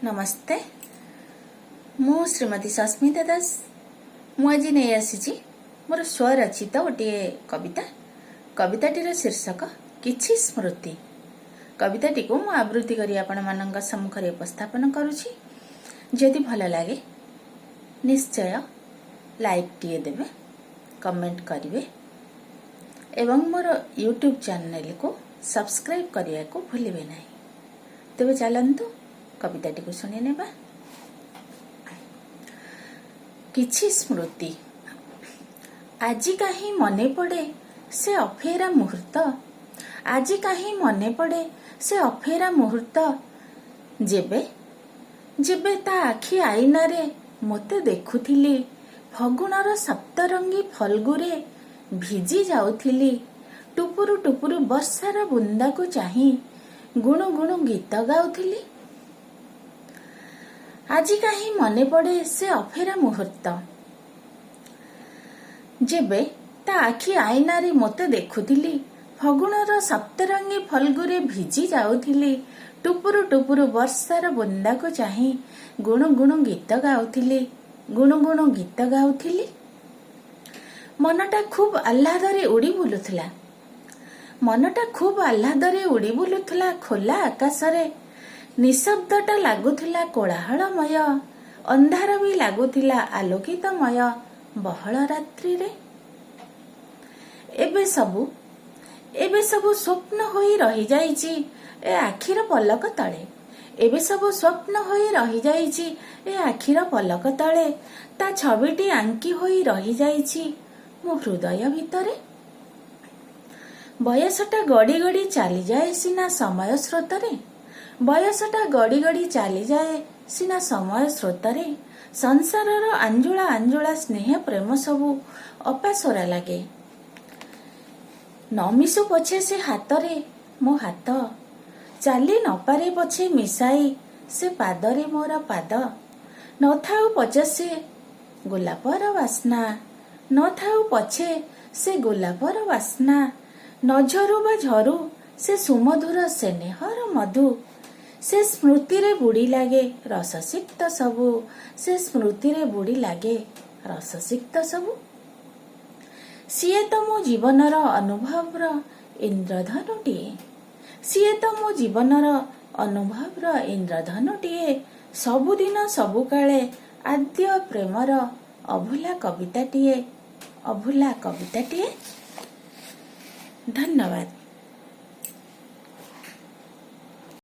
नमस्ते मु श्रीमती सस्मिता दास मुझे नहीं आसी मोर स्वरचित गोटे कविताटीर शीर्षक किछि स्मृति। कविताटी को मु आवृत्ति करी आपण मानक सम्मुखरे उपस्थापन करुछि। जदि भल लगे निश्चय लाइक टीए देबे, कमेंट करिवे एवं मोर यूट्यूब चैनल को सब्सक्राइब करिया को भूलिबे नहीं। तेबे चलंतु कविताटी को सुनि नेबा। किछि स्मृति। आजि काहे मने पड़े से अफेरा मुहूर्त, आजि काहे मने पड़े से अफेरा मुहूर्त, जेबे जेबे ता आखि आईना रे मते देखुथिली फगुणर सप्तरंगी फल्गुरे भिजी जाउथिली, टुपुरु टुपुरु वर्षार बुंदा को चाही गुणु गुणु गीत गाउथिली। आजि काहे मने पड़े से अफेरा मुहूर्त, जेबे ता आखि आईना रे मते देखुथिली फगुणर सप्तरंगी फल्गुरे भिजी जाउथिली, टुपुरु टुपुरु वर्षार बुंदा को चाही गुणु गुणु गीत गाउथिली, गुणु गुणु गीत गाउथिली। मनटा खूब आह्लादरे उड़ी बुलुथला, मनटा खूब आह्लादरे उड़ी बुलुथला खोला आकाशरे। निशब्दटा लागुथिला कोलाहलमय, अंधार भी लागुथिला आलोकितमय बहळ रात्रि रे। एबे सबु स्वप्न होई रही जाइछि ए आखिर पलक तळे, एबे सबु स्वप्न होई रही जाइछि ए आखिर पलक तळे, ता छबिटी आंकी होई रही जाइछि मो हृदय भितरे। बयसटा गड़ी गड़ी चली जाए सिना समय स्रोतरे, बयसटा गड़ी गड़ी चली जाए सिना समय स्रोतरे, संसारर आंजुला आंजुला स्नेह प्रेम सबु अपासोरा लागे। न मिसु पछे से हातरे मो हाथ, चाली न पारे पछे मिसाई से पादरे मोर पाद, न थाउ पछे से गोलापर वासना, न थाउ पछे से गोलापर वासना, न झरू बा झरू से सुमधुर स्नेहर मधु, से स्मृति रे बुड़ी लागे रससिक्त सबु, से स्मृति रे बुड़ी लागे रससिक्त सबु। सिए तो मो जीवनर अनुभवर इंद्रधनुटिए, सिए तो मो जीवनर अनुभवर इंद्रधनुटिए, सबुदिन सबुकाले आद्य प्रेमर अभुला कविताटिए, अभुला कविताटिए। धन्यवाद।